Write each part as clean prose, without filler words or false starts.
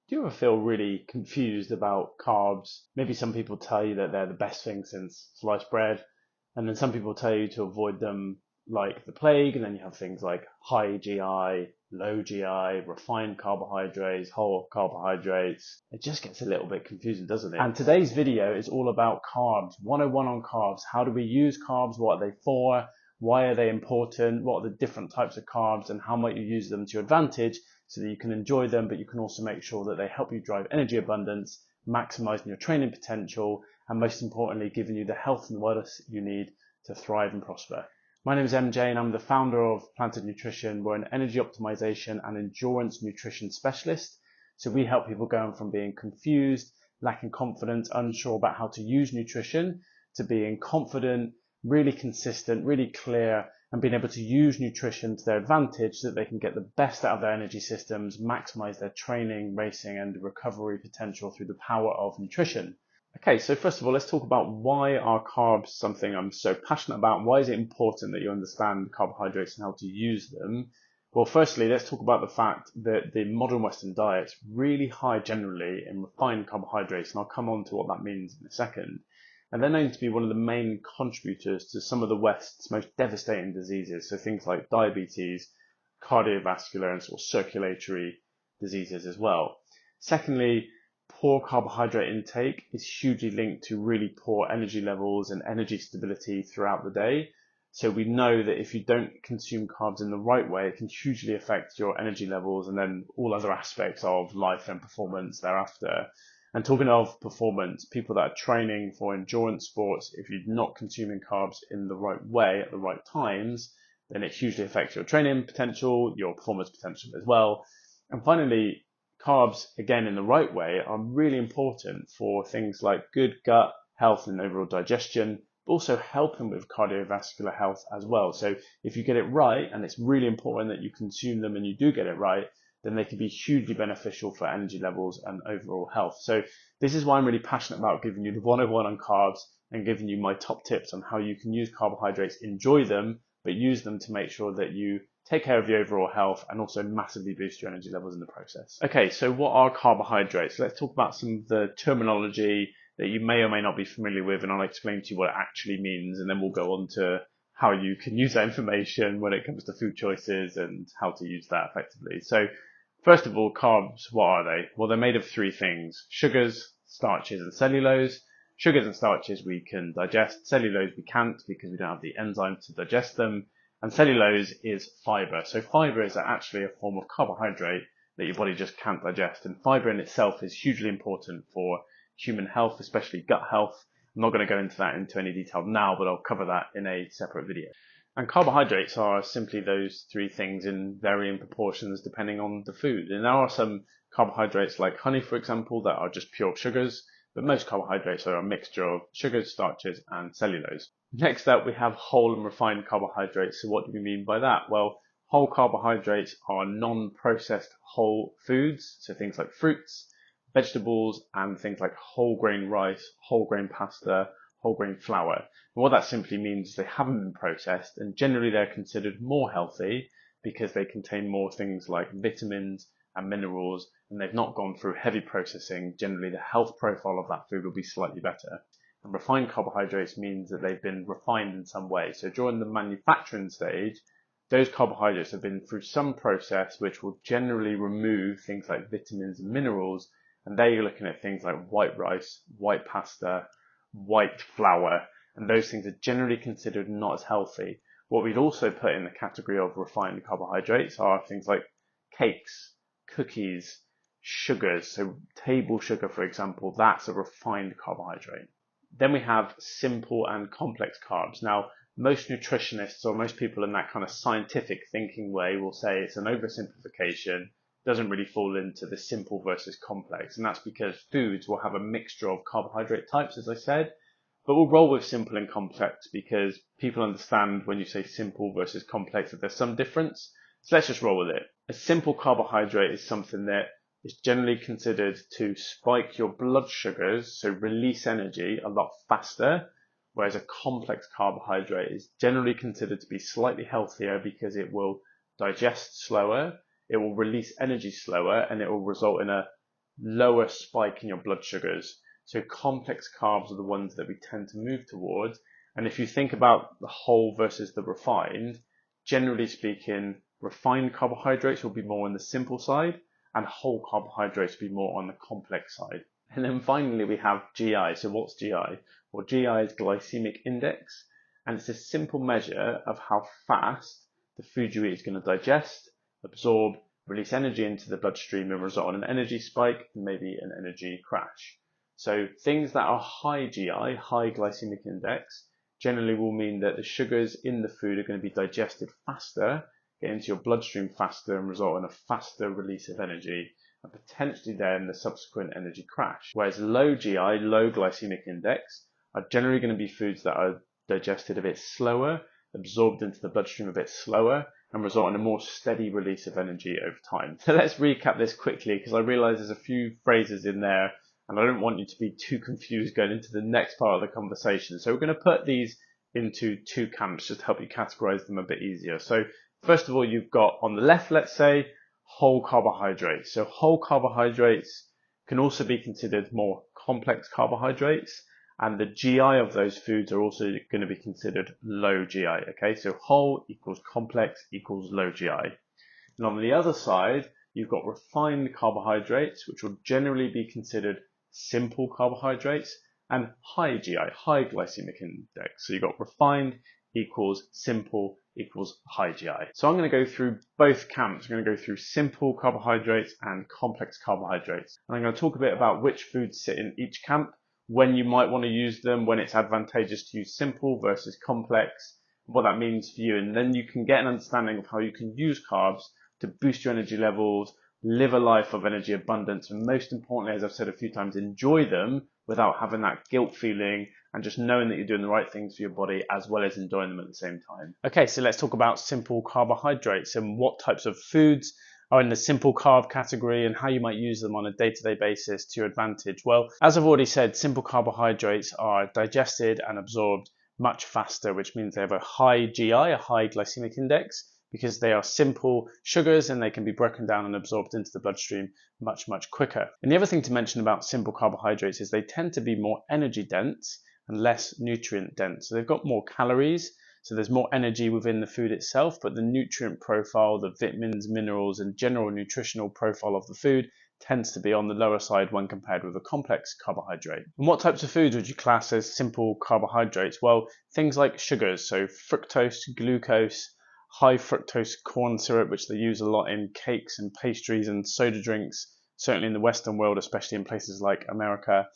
Do you ever feel really confused about carbs? Maybe some people tell you that they're the best thing since sliced bread, and then some people tell you to avoid them like the plague, and then you have things like high GI, low GI, refined carbohydrates, whole carbohydrates. It just gets a little bit confusing, doesn't it? And today's video is all about carbs, 101 on carbs. How do we use carbs? What are they for? Why are they important? What are the different types of carbs, and how might you use them to your advantage so that you can enjoy them, but you can also make sure that they help you drive energy abundance, maximizing your training potential, and most importantly, giving you the health and wellness you need to thrive and prosper. My name is MJ and I'm the founder of Planted Nutrition. We're an energy optimization and endurance nutrition specialist. So we help people going from being confused, lacking confidence, unsure about how to use nutrition, to being confident, really consistent, really clear, and being able to use nutrition to their advantage so that they can get the best out of their energy systems, maximize their training, racing, and recovery potential through the power of nutrition. Okay, so first of all, let's talk about why are carbs something I'm so passionate about, and why is it important that you understand carbohydrates and how to use them? Well, firstly, let's talk about the fact that the modern Western diet's really high generally in refined carbohydrates, and I'll come on to what that means in a second. And they're known to be one of the main contributors to some of the West's most devastating diseases, so things like diabetes, cardiovascular, and sort of circulatory diseases as well. Secondly, poor carbohydrate intake is hugely linked to really poor energy levels and energy stability throughout the day. So we know that if you don't consume carbs in the right way, it can hugely affect your energy levels and then all other aspects of life and performance thereafter. And talking of performance, people that are training for endurance sports, if you're not consuming carbs in the right way at the right times, then it hugely affects your training potential, your performance potential as well. And finally, carbs, again, in the right way, are really important for things like good gut health and overall digestion, but also helping with cardiovascular health as well. So if you get it right, and it's really important that you consume them and you do get it right, then they can be hugely beneficial for energy levels and overall health. So this is why I'm really passionate about giving you the 101 on carbs and giving you my top tips on how you can use carbohydrates, enjoy them, but use them to make sure that you take care of your overall health and also massively boost your energy levels in the process. Okay, so what are carbohydrates? Let's talk about some of the terminology that you may or may not be familiar with, and I'll explain to you what it actually means, and then we'll go on to how you can use that information when it comes to food choices and how to use that effectively. So first of all, carbs, what are they? Well, they're made of three things: sugars, starches, and cellulose. Sugars and starches we can digest. Cellulose we can't because we don't have the enzymes to digest them. And cellulose is fiber. So fiber is actually a form of carbohydrate that your body just can't digest. And fiber in itself is hugely important for human health, especially gut health. I'm not going to go into that into any detail now, but I'll cover that in a separate video. And carbohydrates are simply those three things in varying proportions depending on the food. And there are some carbohydrates like honey, for example, that are just pure sugars, but most carbohydrates are a mixture of sugars, starches, and cellulose. Next up, we have whole and refined carbohydrates. So what do we mean by that? Well, whole carbohydrates are non-processed whole foods, so things like fruits, vegetables, and things like whole grain rice, whole grain pasta, whole grain flour. And what that simply means is they haven't been processed, and generally they're considered more healthy because they contain more things like vitamins and minerals, and they've not gone through heavy processing. Generally, the health profile of that food will be slightly better. And refined carbohydrates means that they've been refined in some way. So during the manufacturing stage, those carbohydrates have been through some process which will generally remove things like vitamins and minerals. And there you're looking at things like white rice, white pasta, white flour, and those things are generally considered not as healthy. What we'd also put in the category of refined carbohydrates are things like cakes, cookies, sugars. So table sugar, for example, that's a refined carbohydrate. Then we have simple and complex carbs. Now, most nutritionists or most people in that kind of scientific thinking way will say it's an oversimplification, doesn't really fall into the simple versus complex. And that's because foods will have a mixture of carbohydrate types, as I said, but we'll roll with simple and complex because people understand when you say simple versus complex that there's some difference. So let's just roll with it. A simple carbohydrate is something that is generally considered to spike your blood sugars, so release energy a lot faster, whereas a complex carbohydrate is generally considered to be slightly healthier because it will digest slower, it will release energy slower, and it will result in a lower spike in your blood sugars. So complex carbs are the ones that we tend to move towards. And if you think about the whole versus the refined, generally speaking, refined carbohydrates will be more on the simple side and whole carbohydrates will be more on the complex side. And then finally we have GI. So what's GI? Well, GI is glycemic index, and it's a simple measure of how fast the food you eat is going to digest, absorb, release energy into the bloodstream and result in an energy spike and maybe an energy crash. So things that are high GI, high glycemic index, generally will mean that the sugars in the food are going to be digested faster, get into your bloodstream faster and result in a faster release of energy and potentially then the subsequent energy crash. Whereas low GI, low glycemic index, are generally going to be foods that are digested a bit slower, absorbed into the bloodstream a bit slower, and result in a more steady release of energy over time. So let's recap this quickly because I realize there's a few phrases in there and I don't want you to be too confused going into the next part of the conversation. So we're going to put these into two camps just to help you categorize them a bit easier. So first of all, you've got on the left, let's say, whole carbohydrates. So whole carbohydrates can also be considered more complex carbohydrates, and the GI of those foods are also going to be considered low GI. Okay, so whole equals complex equals low GI. And on the other side, you've got refined carbohydrates, which will generally be considered simple carbohydrates, and high GI, high glycemic index. So you've got refined equals simple equals high GI. So I'm going to go through both camps. I'm going to go through simple carbohydrates and complex carbohydrates. And I'm going to talk a bit about which foods sit in each camp, when you might want to use them, when it's advantageous to use simple versus complex, what that means for you. And then you can get an understanding of how you can use carbs to boost your energy levels, live a life of energy abundance, and most importantly, as I've said a few times, enjoy them without having that guilt feeling and just knowing that you're doing the right things for your body as well as enjoying them at the same time. Okay, so let's talk about simple carbohydrates and what types of foods are in the simple carb category and how you might use them on a day-to-day basis to your advantage. Well, as I've already said, simple carbohydrates are digested and absorbed much faster, which means they have a high GI, a high glycemic index, because they are simple sugars and they can be broken down and absorbed into the bloodstream much, much quicker. And the other thing to mention about simple carbohydrates is they tend to be more energy dense and less nutrient dense. So they've got more calories, so there's more energy within the food itself, but the nutrient profile, the vitamins, minerals, and general nutritional profile of the food tends to be on the lower side when compared with a complex carbohydrate. And what types of foods would you class as simple carbohydrates? Well, things like sugars, so fructose, glucose, high fructose corn syrup, which they use a lot in cakes and pastries and soda drinks, certainly in the Western world, especially in places like America.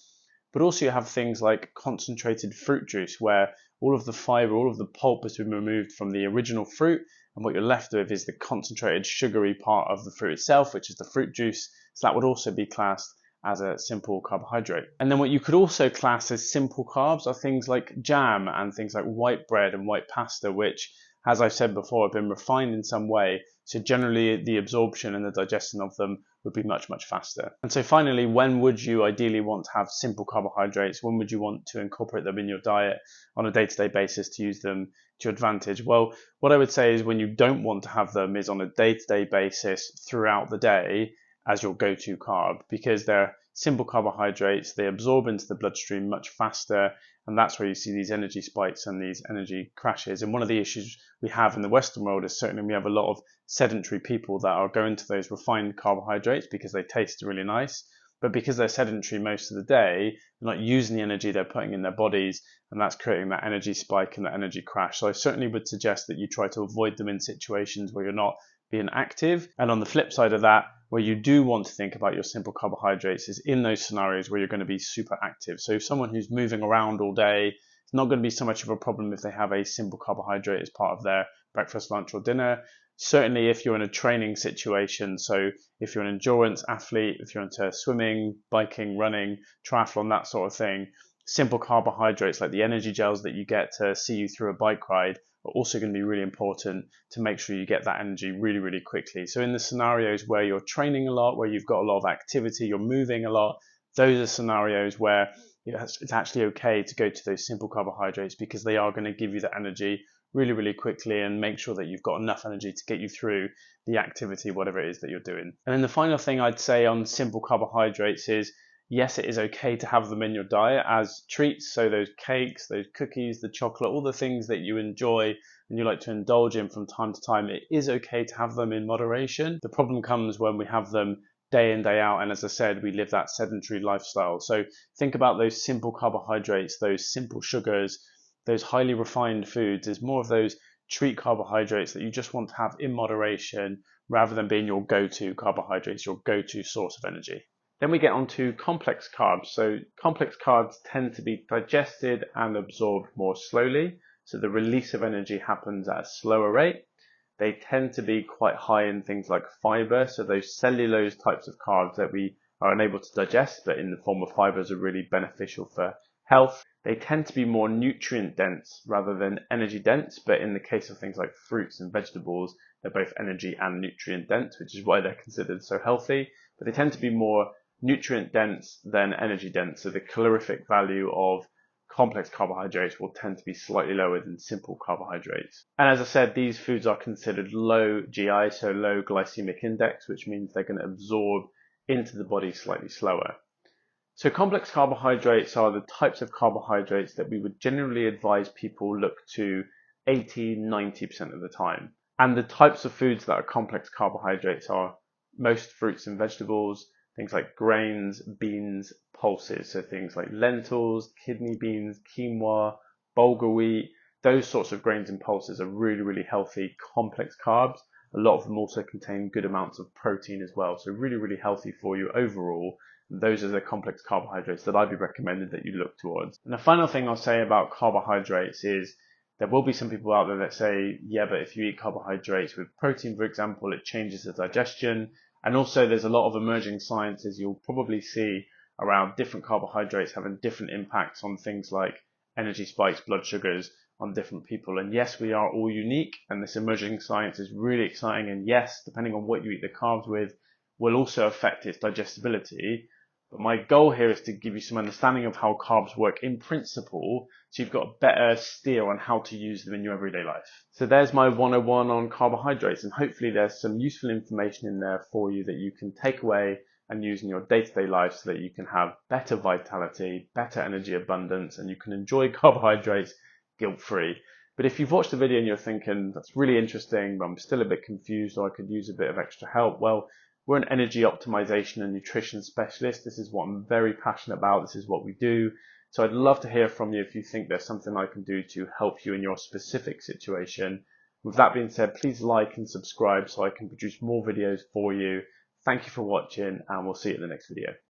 But also you have things like concentrated fruit juice, where all of the fiber, all of the pulp has been removed from the original fruit, and what you're left with is the concentrated sugary part of the fruit itself, which is the fruit juice. So that would also be classed as a simple carbohydrate. And then what you could also class as simple carbs are things like jam and things like white bread and white pasta, which, as I've said before, have been refined in some way. So generally the absorption and the digestion of them would be much, much faster. And so finally, when would you ideally want to have simple carbohydrates? When would you want to incorporate them in your diet on a day-to-day basis to use them to your advantage? Well, what I would say is when you don't want to have them is on a day-to-day basis throughout the day as your go-to carb, because they're simple carbohydrates, they absorb into the bloodstream much faster, and that's where you see these energy spikes and these energy crashes. And one of the issues we have in the Western world is certainly we have a lot of sedentary people that are going to those refined carbohydrates because they taste really nice, but because they're sedentary most of the day, they're not using the energy they're putting in their bodies, and that's creating that energy spike and that energy crash. So I certainly would suggest that you try to avoid them in situations where you're not being active. And on the flip side of that, where you do want to think about your simple carbohydrates is in those scenarios where you're going to be super active. So someone who's moving around all day, it's not going to be so much of a problem if they have a simple carbohydrate as part of their breakfast, lunch, or dinner. Certainly if you're in a training situation, so if you're an endurance athlete, if you're into swimming, biking, running, triathlon, that sort of thing, simple carbohydrates like the energy gels that you get to see you through a bike ride are also going to be really important to make sure you get that energy really, really quickly. So in the scenarios where you're training a lot, where you've got a lot of activity, you're moving a lot, those are scenarios where it's actually okay to go to those simple carbohydrates because they are going to give you the energy really, really quickly and make sure that you've got enough energy to get you through the activity, whatever it is that you're doing. And then the final thing I'd say on simple carbohydrates is, yes, it is okay to have them in your diet as treats. So those cakes, those cookies, the chocolate, all the things that you enjoy and you like to indulge in from time to time, it is okay to have them in moderation. The problem comes when we have them day in, day out. And as I said, we live that sedentary lifestyle. So think about those simple carbohydrates, those simple sugars, those highly refined foods as more of those treat carbohydrates that you just want to have in moderation rather than being your go-to carbohydrates, your go-to source of energy. Then we get on to complex carbs. So complex carbs tend to be digested and absorbed more slowly. So the release of energy happens at a slower rate. They tend to be quite high in things like fiber. So those cellulose types of carbs that we are unable to digest, but in the form of fibers are really beneficial for health. They tend to be more nutrient dense rather than energy dense. But in the case of things like fruits and vegetables, they're both energy and nutrient dense, which is why they're considered so healthy. But they tend to be more nutrient dense than energy dense. So the calorific value of complex carbohydrates will tend to be slightly lower than simple carbohydrates. And as I said, these foods are considered low GI, so low glycemic index, which means they're going to absorb into the body slightly slower. So complex carbohydrates are the types of carbohydrates that we would generally advise people look to 80–90% of the time. And the types of foods that are complex carbohydrates are most fruits and vegetables, things like grains, beans, pulses, so things like lentils, kidney beans, quinoa, bulgur wheat, those sorts of grains and pulses are really, really healthy complex carbs. A lot of them also contain good amounts of protein as well, so really, really healthy for you overall. Those are the complex carbohydrates that I'd be recommending that you look towards. And the final thing I'll say about carbohydrates is there will be some people out there that say, yeah, but if you eat carbohydrates with protein, for example, it changes the digestion. And also there's a lot of emerging sciences you'll probably see around different carbohydrates having different impacts on things like energy spikes, blood sugars on different people. And yes, we are all unique, and this emerging science is really exciting. And yes, depending on what you eat the carbs with will also affect its digestibility. But my goal here is to give you some understanding of how carbs work in principle, so you've got a better steer on how to use them in your everyday life. So there's my 101 on carbohydrates, and hopefully there's some useful information in there for you that you can take away and use in your day-to-day life so that you can have better vitality, better energy abundance, and you can enjoy carbohydrates guilt-free. But if you've watched the video and you're thinking, that's really interesting, but I'm still a bit confused or I could use a bit of extra help, well, we're an energy optimization and nutrition specialist. This is what I'm very passionate about. This is what we do. So I'd love to hear from you if you think there's something I can do to help you in your specific situation. With that being said, please like and subscribe so I can produce more videos for you. Thank you for watching, and we'll see you in the next video.